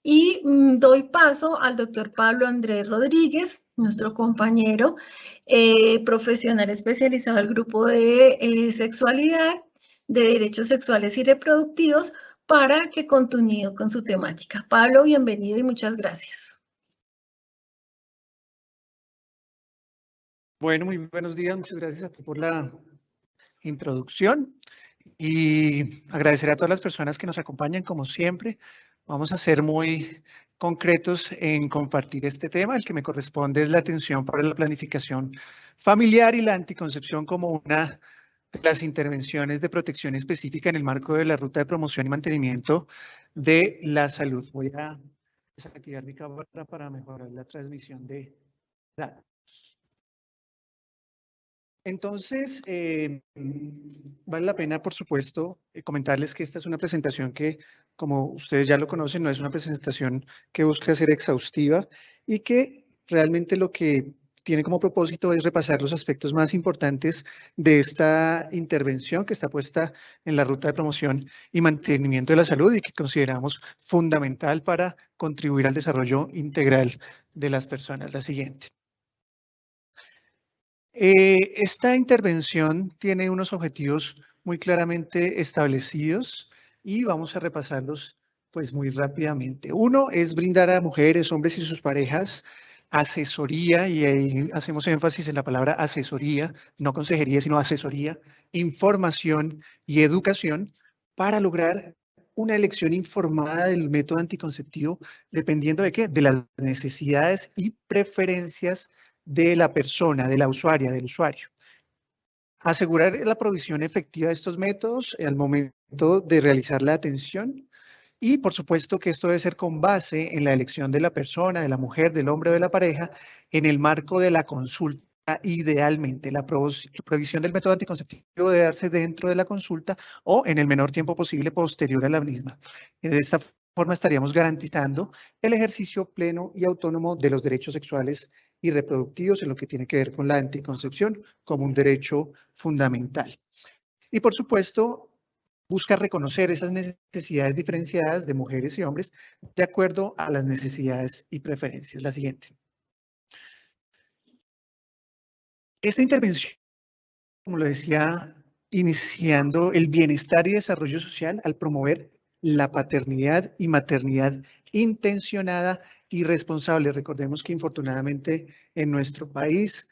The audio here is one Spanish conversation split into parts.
Y doy paso al doctor Pablo Andrés Rodríguez, nuestro compañero profesional especializado del grupo de sexualidad, de derechos sexuales y reproductivos, para que continúe con su temática. Pablo, bienvenido y muchas gracias. Bueno, muy buenos días. Muchas gracias a ti por la introducción y agradecer a todas las personas que nos acompañan como siempre. Vamos a ser muy concretos en compartir este tema. El que me corresponde es la atención para la planificación familiar y la anticoncepción como una de las intervenciones de protección específica en el marco de la ruta de promoción y mantenimiento de la salud. Voy a desactivar mi cámara para mejorar la transmisión de datos. Entonces, vale la pena, por supuesto, comentarles que esta es una presentación que, como ustedes ya lo conocen, no es una presentación que busca ser exhaustiva y que realmente lo que tiene como propósito es repasar los aspectos más importantes de esta intervención que está puesta en la ruta de promoción y mantenimiento de la salud y que consideramos fundamental para contribuir al desarrollo integral de las personas. La siguiente. Esta intervención tiene unos objetivos muy claramente establecidos y vamos a repasarlos pues muy rápidamente. Uno es brindar a mujeres, hombres y sus parejas asesoría, y ahí hacemos énfasis en la palabra asesoría, no consejería, sino asesoría, información y educación para lograr una elección informada del método anticonceptivo, dependiendo de qué, de las necesidades y preferencias de la persona, de la usuaria, del usuario. Asegurar la provisión efectiva de estos métodos al momento de realizar la atención y, por supuesto, que esto debe ser con base en la elección de la persona, de la mujer, del hombre o de la pareja, en el marco de la consulta. Idealmente, la provisión del método anticonceptivo debe darse dentro de la consulta o en el menor tiempo posible posterior a la misma. De esta forma estaríamos garantizando el ejercicio pleno y autónomo de los derechos sexuales y reproductivos en lo que tiene que ver con la anticoncepción como un derecho fundamental. Y por supuesto, busca reconocer esas necesidades diferenciadas de mujeres y hombres de acuerdo a las necesidades y preferencias. La siguiente. Esta intervención, como lo decía, iniciando el bienestar y desarrollo social al promover la paternidad y maternidad intencionada y responsable. Recordemos que infortunadamente en nuestro país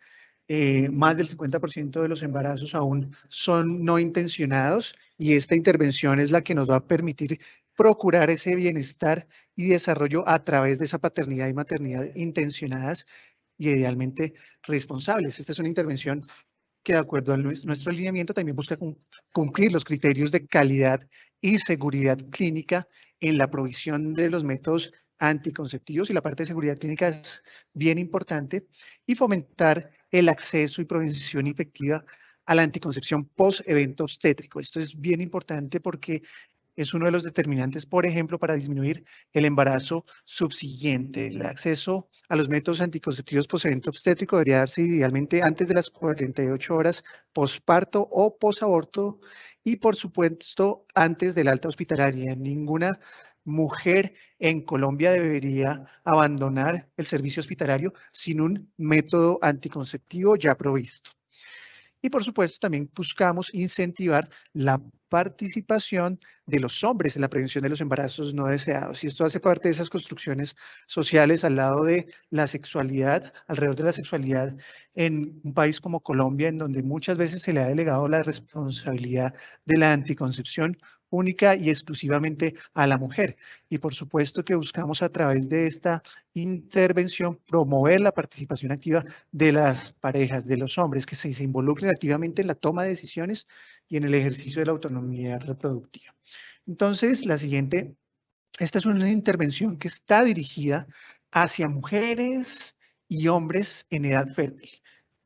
más del 50% de los embarazos aún son no intencionados y esta intervención es la que nos va a permitir procurar ese bienestar y desarrollo a través de esa paternidad y maternidad intencionadas y idealmente responsables. Esta es una intervención que, de acuerdo a nuestro alineamiento, también busca cumplir los criterios de calidad y seguridad clínica en la provisión de los métodos anticonceptivos, y la parte de seguridad clínica es bien importante, y fomentar el acceso y prevención efectiva a la anticoncepción post-evento obstétrico. Esto es bien importante porque es uno de los determinantes, por ejemplo, para disminuir el embarazo subsiguiente. El acceso a los métodos anticonceptivos post-evento obstétrico debería darse idealmente antes de las 48 horas posparto o posaborto y, por supuesto, antes del alta hospitalaria. Ninguna mujer en Colombia debería abandonar el servicio hospitalario sin un método anticonceptivo ya provisto. Y por supuesto también buscamos incentivar la participación de los hombres en la prevención de los embarazos no deseados. Y esto hace parte de esas construcciones sociales al lado de la sexualidad, alrededor de la sexualidad en un país como Colombia, en donde muchas veces se le ha delegado la responsabilidad de la anticoncepción única y exclusivamente a la mujer. Y por supuesto que buscamos a través de esta intervención promover la participación activa de las parejas, de los hombres, que se involucren activamente en la toma de decisiones y en el ejercicio de la autonomía reproductiva. Entonces, la siguiente, esta es una intervención que está dirigida hacia mujeres y hombres en edad fértil,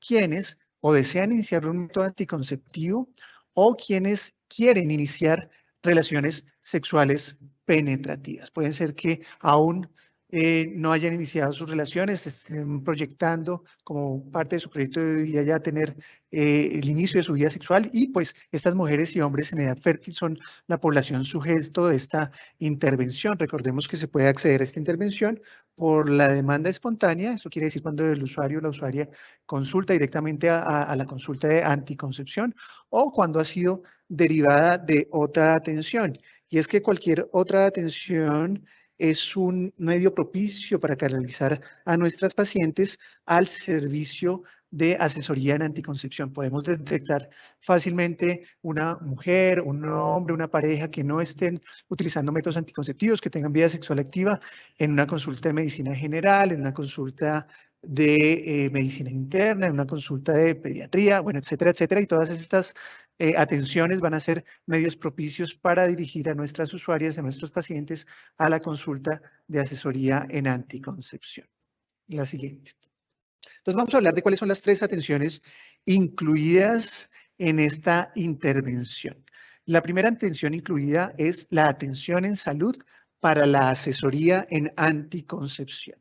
quienes o desean iniciar un método anticonceptivo o quienes quieren iniciar relaciones sexuales penetrativas. Pueden ser que aún no hayan iniciado sus relaciones, estén proyectando como parte de su proyecto de vida ya tener el inicio de su vida sexual, y pues estas mujeres y hombres en edad fértil son la población sujeto de esta intervención. Recordemos que se puede acceder a esta intervención por la demanda espontánea. Eso quiere decir cuando el usuario o la usuaria consulta directamente a la consulta de anticoncepción, o cuando ha sido derivada de otra atención. Y es que cualquier otra atención es un medio propicio para canalizar a nuestras pacientes al servicio de asesoría en anticoncepción. Podemos detectar fácilmente una mujer, un hombre, una pareja que no estén utilizando métodos anticonceptivos, que tengan vida sexual activa, en una consulta de medicina general, en una consulta de medicina interna, en una consulta de pediatría, bueno, etcétera, etcétera. Y todas estas atenciones van a ser medios propicios para dirigir a nuestras usuarias, a nuestros pacientes, a la consulta de asesoría en anticoncepción. La siguiente. Entonces vamos a hablar de cuáles son las 3 atenciones incluidas en esta intervención. La primera atención incluida es la atención en salud para la asesoría en anticoncepción.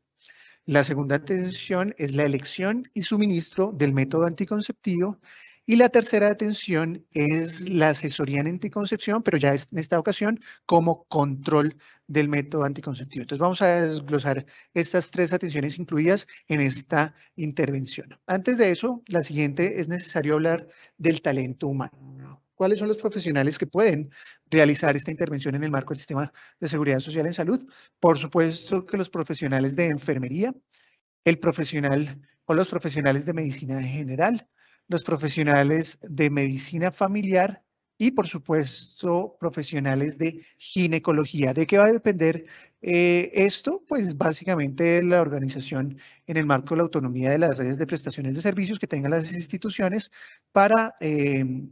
La segunda atención es la elección y suministro del método anticonceptivo. Y la tercera atención es la asesoría en anticoncepción, pero ya es en esta ocasión como control del método anticonceptivo. Entonces vamos a desglosar estas 3 atenciones incluidas en esta intervención. Antes de eso, la siguiente, es necesario hablar del talento humano. ¿Cuáles son los profesionales que pueden realizar esta intervención en el marco del sistema de seguridad social en salud? Por supuesto que los profesionales de enfermería, el profesional o los profesionales de medicina general, los profesionales de medicina familiar y, por supuesto, profesionales de ginecología. ¿De qué va a depender esto? Pues básicamente la organización en el marco de la autonomía de las redes de prestaciones de servicios que tengan las instituciones para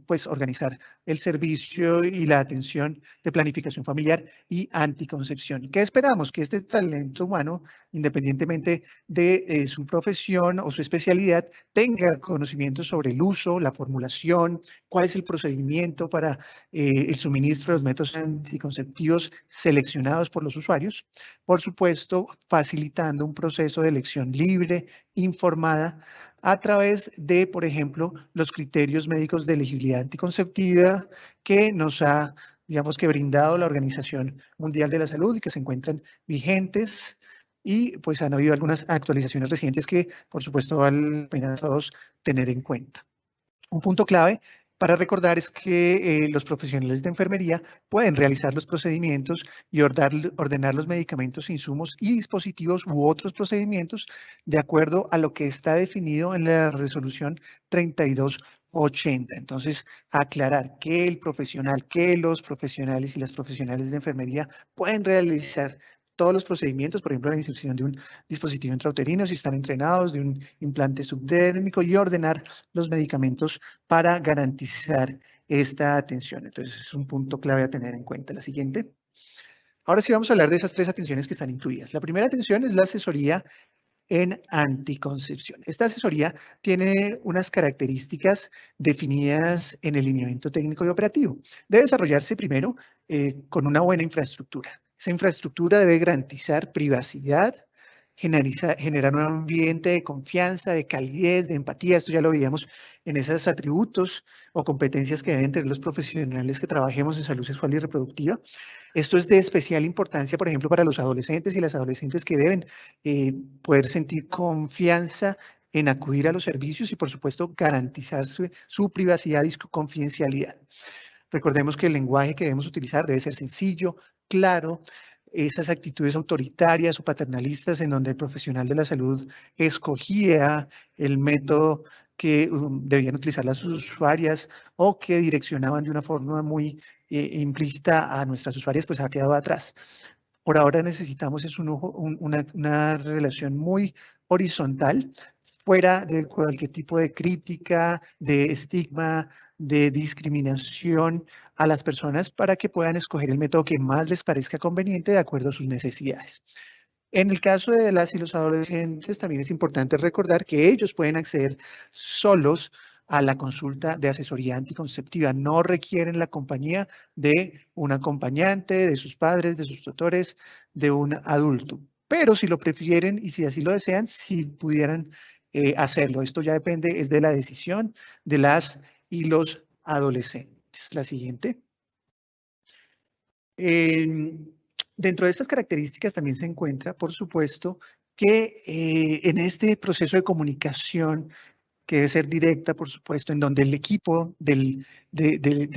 pues organizar el servicio y la atención de planificación familiar y anticoncepción. ¿Qué esperamos? Que este talento humano, independientemente de su profesión o su especialidad, tenga conocimientos sobre el uso, la formulación, cuál es el procedimiento para el suministro de los métodos anticonceptivos seleccionados por los usuarios. Por supuesto, facilitando un proceso de elección libre, informada, a través de, por ejemplo, los criterios médicos de elegibilidad anticonceptiva que nos ha, digamos que, brindado la Organización Mundial de la Salud y que se encuentran vigentes. Y pues han habido algunas actualizaciones recientes que, por supuesto, vale la pena a todos tener en cuenta. Un punto clave para recordar es que los profesionales de enfermería pueden realizar los procedimientos y ordenar los medicamentos, insumos y dispositivos u otros procedimientos de acuerdo a lo que está definido en la resolución 3280. Entonces, aclarar que los profesionales y las profesionales de enfermería pueden realizar todos los procedimientos, por ejemplo, la inserción de un dispositivo intrauterino si están entrenados, de un implante subdérmico, y ordenar los medicamentos para garantizar esta atención. Entonces, es un punto clave a tener en cuenta. La siguiente. Ahora sí vamos a hablar de esas 3 atenciones que están incluidas. La primera atención es la asesoría en anticoncepción. Esta asesoría tiene unas características definidas en el lineamiento técnico y operativo. Debe desarrollarse primero con una buena infraestructura. Esa infraestructura debe garantizar privacidad, generar un ambiente de confianza, de calidez, de empatía. Esto ya lo veíamos en esos atributos o competencias que deben tener los profesionales que trabajemos en salud sexual y reproductiva. Esto es de especial importancia, por ejemplo, para los adolescentes y las adolescentes que deben poder sentir confianza en acudir a los servicios y, por supuesto, garantizar su privacidad y su confidencialidad. Recordemos que el lenguaje que debemos utilizar debe ser sencillo, claro. Esas actitudes autoritarias o paternalistas en donde el profesional de la salud escogía el método que debían utilizar las usuarias o que direccionaban de una forma muy implícita a nuestras usuarias, pues ha quedado atrás. Por ahora necesitamos una relación muy horizontal, fuera de cualquier tipo de crítica, de estigma, de discriminación a las personas, para que puedan escoger el método que más les parezca conveniente de acuerdo a sus necesidades. En el caso de las y los adolescentes, también es importante recordar que ellos pueden acceder solos a la consulta de asesoría anticonceptiva. No requieren la compañía de un acompañante, de sus padres, de sus tutores, de un adulto. pero si lo prefieren y si así lo desean, si pudieran hacerlo. Esto ya depende, es de la decisión de las y los adolescentes. La siguiente. Dentro de estas características también se encuentra, por supuesto, que en este proceso de comunicación, que debe ser directa, por supuesto, en donde el equipo de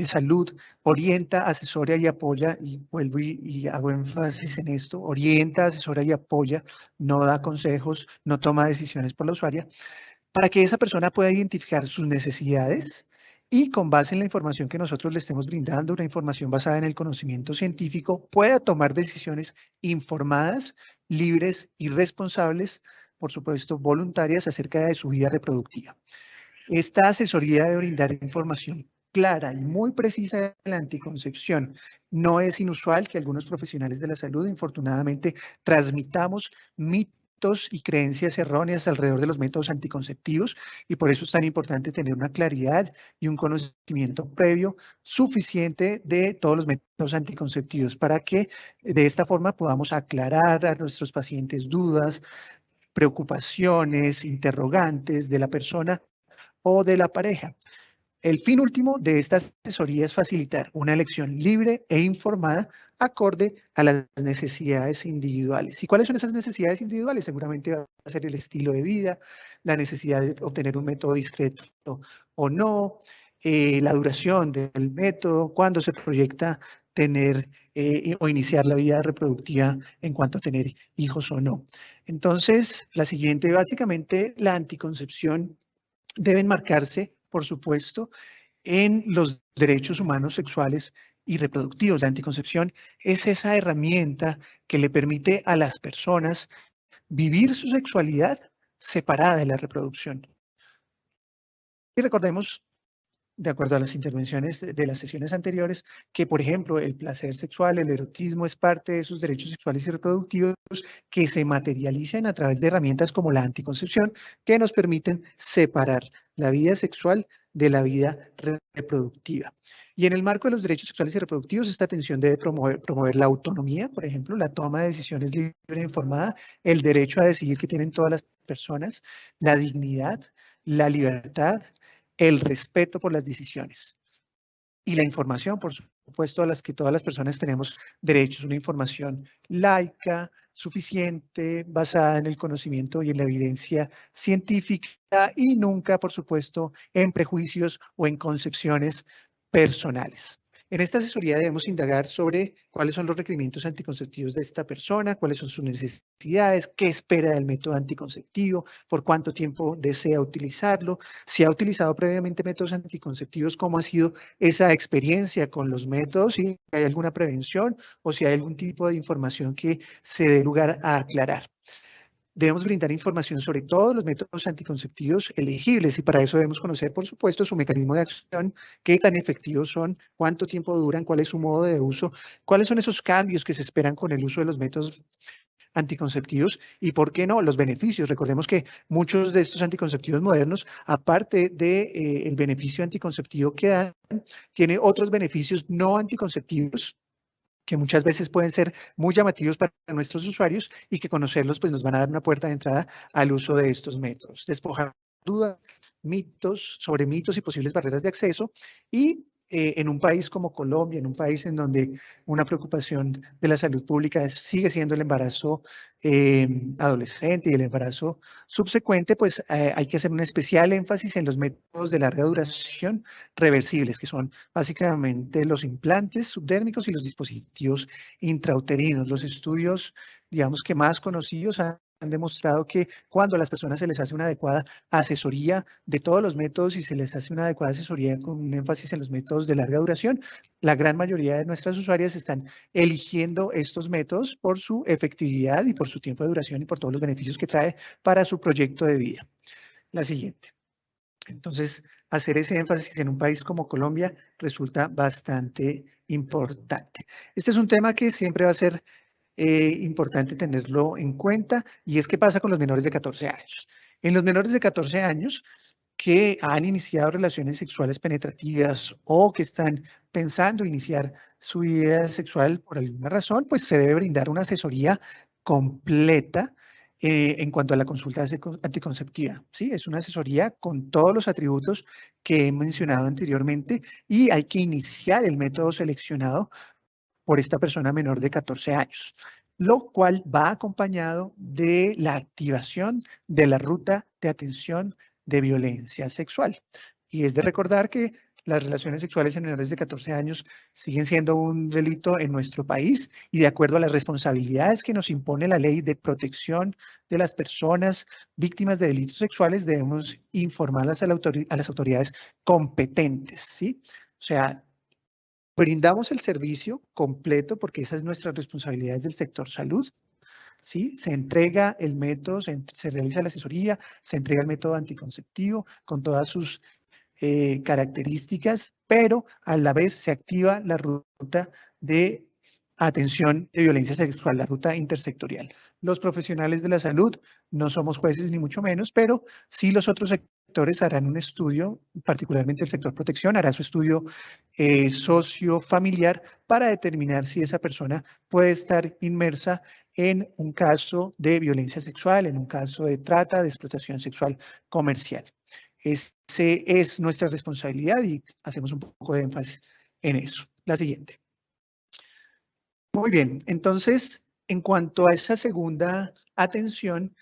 salud orienta, asesora y apoya, y vuelvo y hago énfasis en esto, orienta, asesora y apoya, no da consejos, no toma decisiones por la usuaria, para que esa persona pueda identificar sus necesidades y con base en la información que nosotros le estemos brindando, una información basada en el conocimiento científico, pueda tomar decisiones informadas, libres y responsables, por supuesto, voluntarias acerca de su vida reproductiva. Esta asesoría debe brindar información clara y muy precisa de la anticoncepción. No es inusual que algunos profesionales de la salud, infortunadamente, transmitamos mitos y creencias erróneas alrededor de los métodos anticonceptivos y por eso es tan importante tener una claridad y un conocimiento previo suficiente de todos los métodos anticonceptivos para que de esta forma podamos aclarar a nuestros pacientes dudas, preocupaciones, interrogantes de la persona o de la pareja. El fin último de esta asesoría es facilitar una elección libre e informada acorde a las necesidades individuales. ¿Y cuáles son esas necesidades individuales? Seguramente va a ser el estilo de vida, la necesidad de obtener un método discreto o no, la duración del método, cuándo se proyecta tener o iniciar la vida reproductiva en cuanto a tener hijos o no. Entonces, la siguiente, básicamente, la anticoncepción deben marcarse, por supuesto, en los derechos humanos sexuales y reproductivos. La anticoncepción es esa herramienta que le permite a las personas vivir su sexualidad separada de la reproducción. Y recordemos, de acuerdo a las intervenciones de las sesiones anteriores, que, por ejemplo, el placer sexual, el erotismo es parte de esos derechos sexuales y reproductivos que se materializan a través de herramientas como la anticoncepción, que nos permiten separar la vida sexual de la vida reproductiva. Y en el marco de los derechos sexuales y reproductivos, esta atención debe promover la autonomía, por ejemplo, la toma de decisiones libre e informada, el derecho a decidir que tienen todas las personas, la dignidad, la libertad, el respeto por las decisiones y la información, por supuesto, a las que todas las personas tenemos derechos, una información laica, suficiente, basada en el conocimiento y en la evidencia científica y nunca, por supuesto, en prejuicios o en concepciones personales. En esta asesoría debemos indagar sobre cuáles son los requerimientos anticonceptivos de esta persona, cuáles son sus necesidades, qué espera del método anticonceptivo, por cuánto tiempo desea utilizarlo, si ha utilizado previamente métodos anticonceptivos, cómo ha sido esa experiencia con los métodos, si hay alguna prevención o si hay algún tipo de información que se dé lugar a aclarar. Debemos brindar información sobre todos los métodos anticonceptivos elegibles y para eso debemos conocer, por supuesto, su mecanismo de acción, qué tan efectivos son, cuánto tiempo duran, cuál es su modo de uso, cuáles son esos cambios que se esperan con el uso de los métodos anticonceptivos y, ¿por qué no?, los beneficios. Recordemos que muchos de estos anticonceptivos modernos, aparte del beneficio anticonceptivo que dan, tiene otros beneficios no anticonceptivos que muchas veces pueden ser muy llamativos para nuestros usuarios y que conocerlos pues nos van a dar una puerta de entrada al uso de estos métodos. Despojar dudas, sobre mitos y posibles barreras de acceso y en un país como Colombia, en un país en donde una preocupación de la salud pública sigue siendo el embarazo adolescente y el embarazo subsecuente, pues hay que hacer un especial énfasis en los métodos de larga duración reversibles, que son básicamente los implantes subdérmicos y los dispositivos intrauterinos. Los estudios, digamos que más conocidos han demostrado que cuando a las personas se les hace una adecuada asesoría de todos los métodos y se les hace una adecuada asesoría con un énfasis en los métodos de larga duración, la gran mayoría de nuestras usuarias están eligiendo estos métodos por su efectividad y por su tiempo de duración y por todos los beneficios que trae para su proyecto de vida. La siguiente. Entonces, hacer ese énfasis en un país como Colombia resulta bastante importante. Este es un tema que siempre va a ser importante tenerlo en cuenta y es qué pasa con los menores de 14 años. En los menores de 14 años que han iniciado relaciones sexuales penetrativas o que están pensando iniciar su vida sexual por alguna razón, pues se debe brindar una asesoría completa en cuanto a la consulta anticonceptiva. ¿Sí? Es una asesoría con todos los atributos que he mencionado anteriormente y hay que iniciar el método seleccionado por esta persona menor de 14 años, lo cual va acompañado de la activación de la ruta de atención de violencia sexual. Y es de recordar que las relaciones sexuales en menores de 14 años siguen siendo un delito en nuestro país y de acuerdo a las responsabilidades que nos impone la ley de protección de las personas víctimas de delitos sexuales, debemos informarlas a las autoridades competentes, ¿sí? O sea, brindamos el servicio completo porque esa es nuestra responsabilidad desde el sector salud. ¿Sí? Se entrega el método, se realiza la asesoría, se entrega el método anticonceptivo con todas sus características, pero a la vez se activa la ruta de atención de violencia sexual, la ruta intersectorial. Los profesionales de la salud no somos jueces ni mucho menos, pero sí los otros sectores harán un estudio, particularmente el sector protección, hará su estudio sociofamiliar para determinar si esa persona puede estar inmersa en un caso de violencia sexual, en un caso de trata, de explotación sexual comercial. Ese es nuestra responsabilidad y hacemos un poco de énfasis en eso. La siguiente. Muy bien, entonces, en cuanto a esa segunda atención,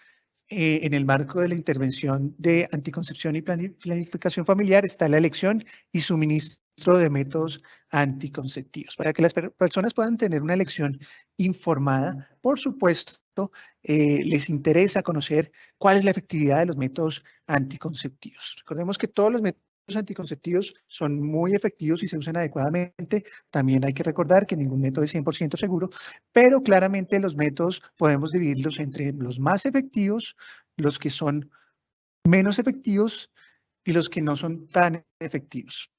en el marco de la intervención de anticoncepción y planificación familiar está la elección y suministro de métodos anticonceptivos. Para que las personas puedan tener una elección informada, por supuesto, les interesa conocer cuál es la efectividad de los métodos anticonceptivos. Recordemos que todos los métodos anticonceptivos son muy efectivos y se usan adecuadamente. También hay que recordar que ningún método es 100% seguro, pero claramente los métodos podemos dividirlos entre los más efectivos, los que son menos efectivos y los que no son tan efectivos.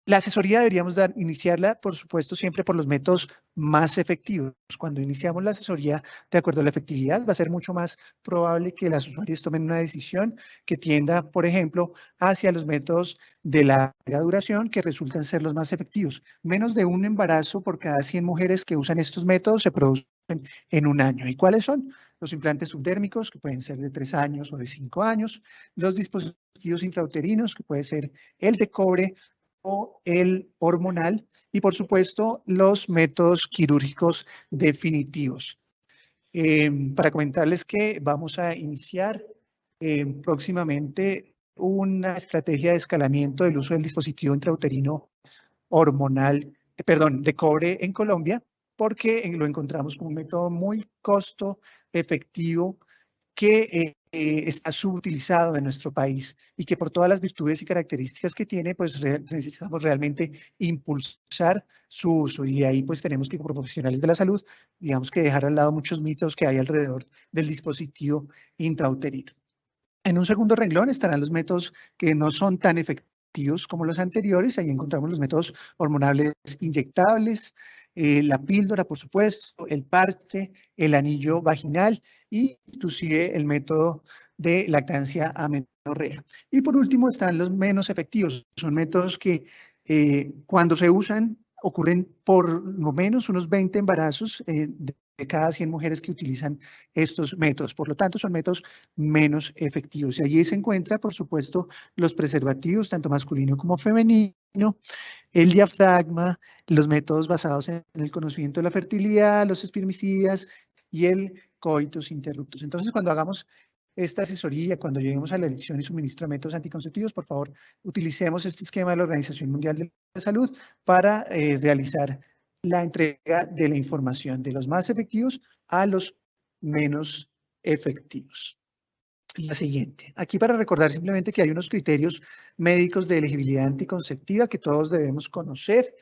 La asesoría deberíamos iniciarla, por supuesto, siempre por los métodos más efectivos. Cuando iniciamos la asesoría de acuerdo a la efectividad, va a ser mucho más probable que las usuarias tomen una decisión que tienda, por ejemplo, hacia los métodos de larga duración que resultan ser los más efectivos. Menos de un embarazo por cada 100 mujeres que usan estos métodos se producen en un año. ¿Y cuáles son? Los implantes subdérmicos, que pueden ser de 3 años o de 5 años, los dispositivos intrauterinos, que puede ser el de cobre, o el hormonal y, por supuesto, los métodos quirúrgicos definitivos. Para comentarles que vamos a iniciar próximamente una estrategia de escalamiento del uso del dispositivo intrauterino hormonal, de cobre en Colombia, porque lo encontramos como un método muy costo efectivo que está subutilizado en nuestro país y que por todas las virtudes y características que tiene, pues necesitamos realmente impulsar su uso. Y ahí pues tenemos que, como profesionales de la salud, digamos que dejar al lado muchos mitos que hay alrededor del dispositivo intrauterino. En un segundo renglón estarán los métodos que no son tan efectivos como los anteriores. Ahí encontramos los métodos hormonales inyectables, la píldora, por supuesto, el parche, el anillo vaginal y inclusive el método de lactancia amenorrea. Y por último están los menos efectivos. Son métodos que cuando se usan ocurren por lo menos unos 20 embarazos de cada 100 mujeres que utilizan estos métodos. Por lo tanto, son métodos menos efectivos. Y allí se encuentra, por supuesto, los preservativos, tanto masculino como femenino, el diafragma, los métodos basados en el conocimiento de la fertilidad, los espermicidas y el coitus interruptus. Entonces, cuando hagamos esta asesoría, cuando lleguemos a la elección y suministro de métodos anticonceptivos, por favor, utilicemos este esquema de la Organización Mundial de la Salud para realizar la entrega de la información de los más efectivos a los menos efectivos. La siguiente. Aquí para recordar simplemente que hay unos criterios médicos de elegibilidad anticonceptiva que todos debemos conocer.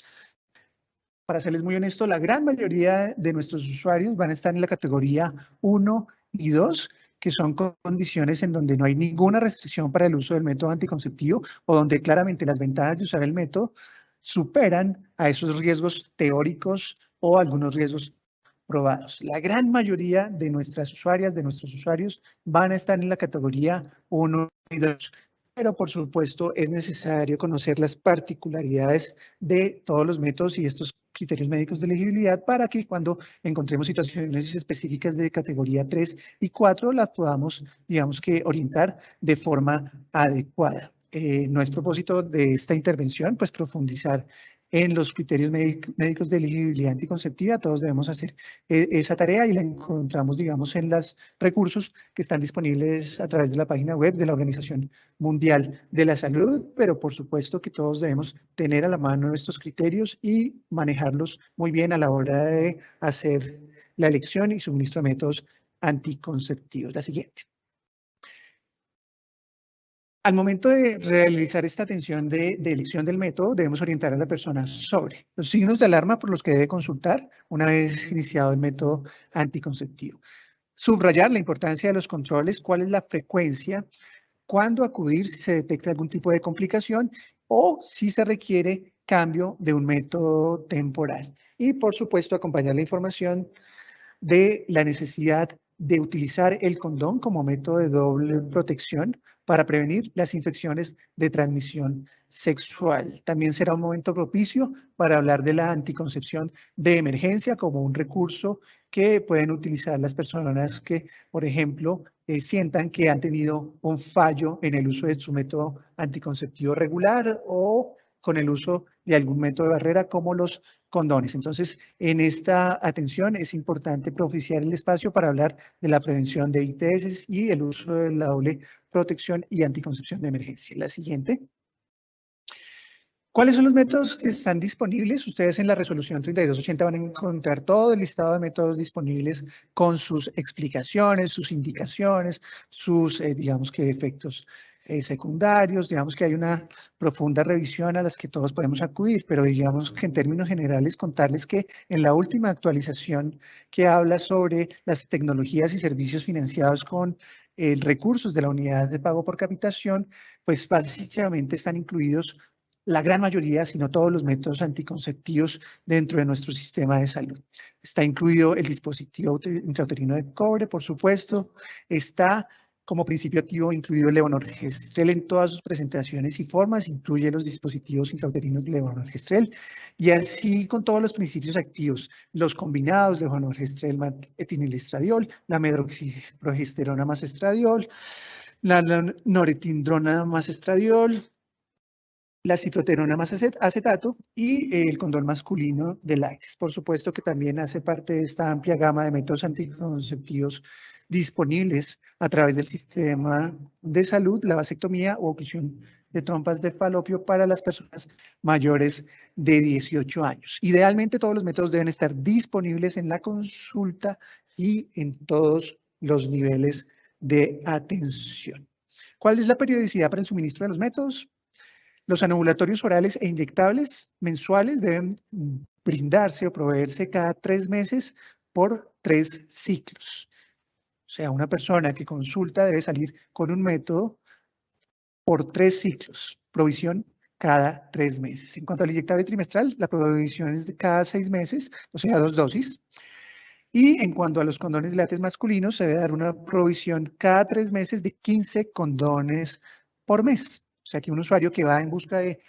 Para serles muy honesto, la gran mayoría de nuestros usuarios van a estar en la categoría 1 y 2, que son condiciones en donde no hay ninguna restricción para el uso del método anticonceptivo o donde claramente las ventajas de usar el método superan a esos riesgos teóricos o algunos riesgos probados. La gran mayoría de nuestras usuarias, de nuestros usuarios, van a estar en la categoría 1 y 2. Pero, por supuesto, es necesario conocer las particularidades de todos los métodos y estos criterios médicos de elegibilidad para que cuando encontremos situaciones específicas de categoría 3 y 4 las podamos, digamos que, orientar de forma adecuada. No es propósito de esta intervención, pues profundizar en los criterios médicos de elegibilidad anticonceptiva. Todos debemos hacer esa tarea y la encontramos, digamos, en los recursos que están disponibles a través de la página web de la Organización Mundial de la Salud, pero por supuesto que todos debemos tener a la mano estos criterios y manejarlos muy bien a la hora de hacer la elección y suministro de métodos anticonceptivos. La siguiente. Al momento de realizar esta atención de elección del método, debemos orientar a la persona sobre los signos de alarma por los que debe consultar una vez iniciado el método anticonceptivo. Subrayar la importancia de los controles, cuál es la frecuencia, cuándo acudir si se detecta algún tipo de complicación o si se requiere cambio de un método temporal. Y por supuesto, acompañar la información de la necesidad de utilizar el condón como método de doble protección para prevenir las infecciones de transmisión sexual. También será un momento propicio para hablar de la anticoncepción de emergencia como un recurso que pueden utilizar las personas que, por ejemplo, sientan que han tenido un fallo en el uso de su método anticonceptivo regular o con el uso de algún método de barrera como los condones. Entonces, en esta atención es importante propiciar el espacio para hablar de la prevención de ITS y el uso de la doble protección y anticoncepción de emergencia. La siguiente. ¿Cuáles son los métodos que están disponibles? Ustedes en la resolución 3280 van a encontrar todo el listado de métodos disponibles con sus explicaciones, sus indicaciones, sus, digamos que, efectos secundarios. Digamos que hay una profunda revisión a las que todos podemos acudir, pero digamos que en términos generales contarles que en la última actualización que habla sobre las tecnologías y servicios financiados con recursos de la unidad de pago por capitación, pues básicamente están incluidos la gran mayoría, si no todos los métodos anticonceptivos dentro de nuestro sistema de salud. Está incluido el dispositivo intrauterino de cobre, por supuesto. Está como principio activo incluido el levonorgestrel en todas sus presentaciones y formas, incluye los dispositivos intrauterinos de levonorgestrel, y así con todos los principios activos, los combinados, levonorgestrel más etinilistradiol, la medroxiprogesterona más estradiol, la noretindrona más estradiol, la cicloterona más acetato y el condón masculino de látex. Por supuesto que también hace parte de esta amplia gama de métodos anticonceptivos disponibles a través del sistema de salud, la vasectomía o oclusión de trompas de falopio para las personas mayores de 18 años. Idealmente todos los métodos deben estar disponibles en la consulta y en todos los niveles de atención. ¿Cuál es la periodicidad para el suministro de los métodos? Los anovulatorios orales e inyectables mensuales deben brindarse o proveerse cada 3 meses por 3 ciclos. O sea, una persona que consulta debe salir con un método por 3 ciclos, provisión cada 3 meses. En cuanto al inyectable trimestral, la provisión es de cada 6 meses, o sea, 2 dosis. Y en cuanto a los condones de látex masculinos, se debe dar una provisión cada 3 meses de 15 condones por mes. O sea que un usuario que va en busca de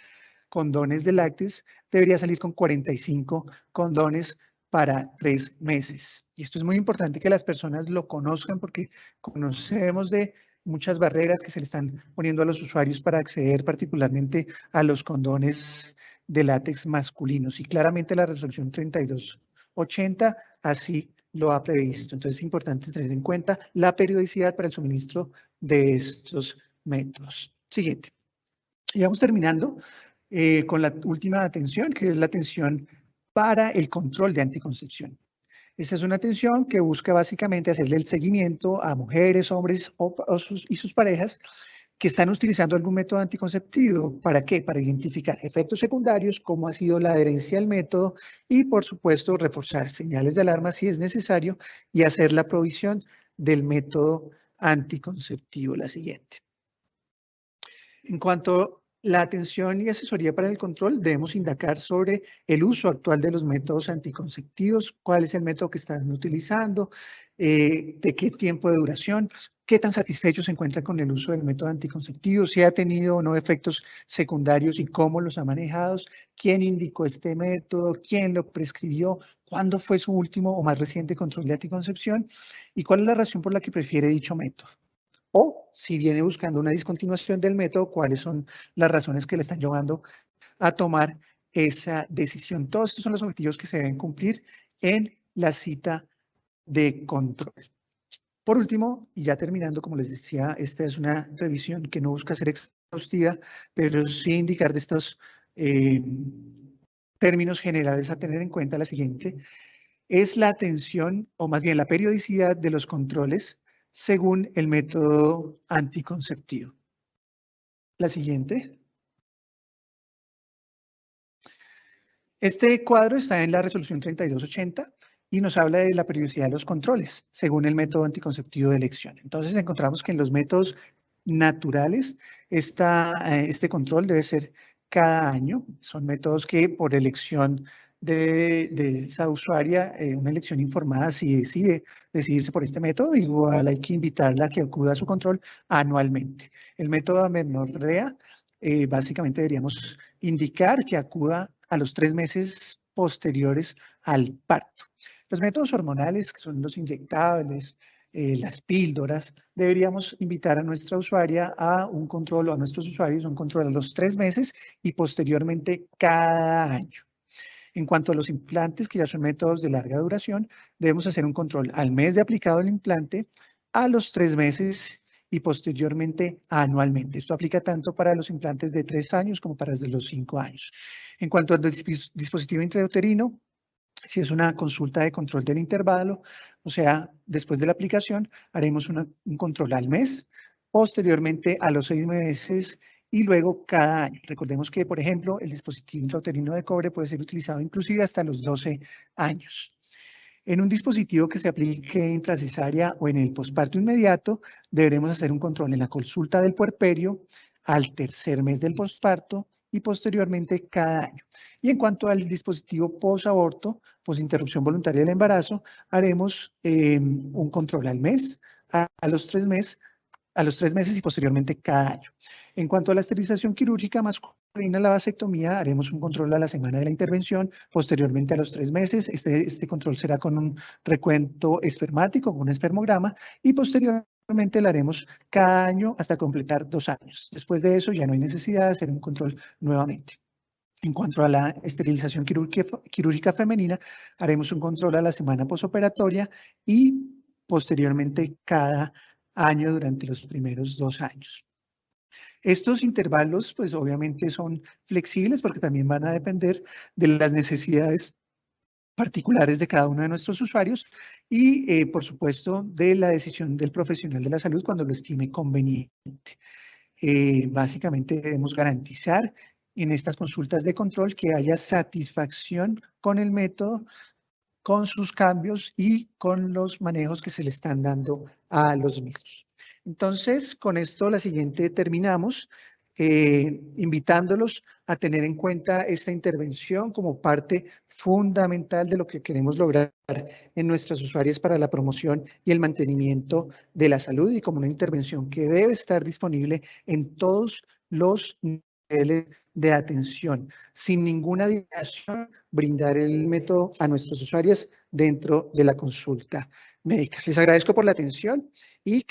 condones de látex debería salir con 45 condones para 3 meses. Y esto es muy importante que las personas lo conozcan porque conocemos de muchas barreras que se le están poniendo a los usuarios para acceder particularmente a los condones de látex masculinos. Y claramente la resolución 3280 así lo ha previsto. Entonces es importante tener en cuenta la periodicidad para el suministro de estos métodos. Siguiente. Y vamos terminando con la última atención, que es la atención para el control de anticoncepción. Esta es una atención que busca básicamente hacerle el seguimiento a mujeres, hombres y sus parejas que están utilizando algún método anticonceptivo. ¿Para qué? Para identificar efectos secundarios, cómo ha sido la adherencia al método y, por supuesto, reforzar señales de alarma si es necesario y hacer la provisión del método anticonceptivo. La siguiente. En cuanto a la atención y asesoría para el control, debemos indagar sobre el uso actual de los métodos anticonceptivos, cuál es el método que están utilizando, de qué tiempo de duración, qué tan satisfechos se encuentran con el uso del método anticonceptivo, si ha tenido o no efectos secundarios y cómo los ha manejado, quién indicó este método, quién lo prescribió, cuándo fue su último o más reciente control de anticoncepción y cuál es la razón por la que prefiere dicho método. O si viene buscando una discontinuación del método, cuáles son las razones que le están llevando a tomar esa decisión. Todos estos son los objetivos que se deben cumplir en la cita de control. Por último, y ya terminando, como les decía, esta es una revisión que no busca ser exhaustiva, pero sí indicar de estos términos generales a tener en cuenta la siguiente, es la atención, o más bien la periodicidad de los controles según el método anticonceptivo. La siguiente. Este cuadro está en la resolución 3280 y nos habla de la periodicidad de los controles según el método anticonceptivo de elección. Entonces encontramos que en los métodos naturales este control debe ser cada año. Son métodos que por elección de esa usuaria, una elección informada, si decide decidirse por este método, igual hay que invitarla a que acuda a su control anualmente. El método amenorrea, básicamente deberíamos indicar que acuda a los 3 meses posteriores al parto. Los métodos hormonales, que son los inyectables, las píldoras, deberíamos invitar a nuestra usuaria a un control o a nuestros usuarios a un control a los 3 meses y posteriormente cada año. En cuanto a los implantes, que ya son métodos de larga duración, debemos hacer un control al mes de aplicado el implante, a los 3 meses y posteriormente anualmente. Esto aplica tanto para los implantes de 3 años como para los 5 años. En cuanto al dispositivo intrauterino, si es una consulta de control del intervalo, o sea, después de la aplicación, haremos un control al mes, posteriormente a los 6 meses y luego cada año. Recordemos que, por ejemplo, el dispositivo intrauterino de cobre puede ser utilizado inclusive hasta los 12 años. En un dispositivo que se aplique intracesárea o en el posparto inmediato, deberemos hacer un control en la consulta del puerperio, al tercer mes del posparto y posteriormente cada año. Y en cuanto al dispositivo posaborto, posinterrupción voluntaria del embarazo, haremos un control al mes, a los 3 meses y posteriormente cada año. En cuanto a la esterilización quirúrgica masculina, la vasectomía, haremos un control a la semana de la intervención, posteriormente a los 3 meses. Este control será con un recuento espermático, con un espermograma, y posteriormente lo haremos cada año hasta completar 2 años. Después de eso ya no hay necesidad de hacer un control nuevamente. En cuanto a la esterilización quirúrgica femenina, haremos un control a la semana posoperatoria y posteriormente cada año durante los primeros 2 años. Estos intervalos, pues obviamente son flexibles porque también van a depender de las necesidades particulares de cada uno de nuestros usuarios y, por supuesto, de la decisión del profesional de la salud cuando lo estime conveniente. Básicamente debemos garantizar en estas consultas de control que haya satisfacción con el método, con sus cambios y con los manejos que se le están dando a los mismos. Entonces, con esto la siguiente terminamos, invitándolos a tener en cuenta esta intervención como parte fundamental de lo que queremos lograr en nuestras usuarias para la promoción y el mantenimiento de la salud y como una intervención que debe estar disponible en todos los niveles de atención, sin ninguna dilación, brindar el método a nuestros usuarios dentro de la consulta médica. Les agradezco por la atención y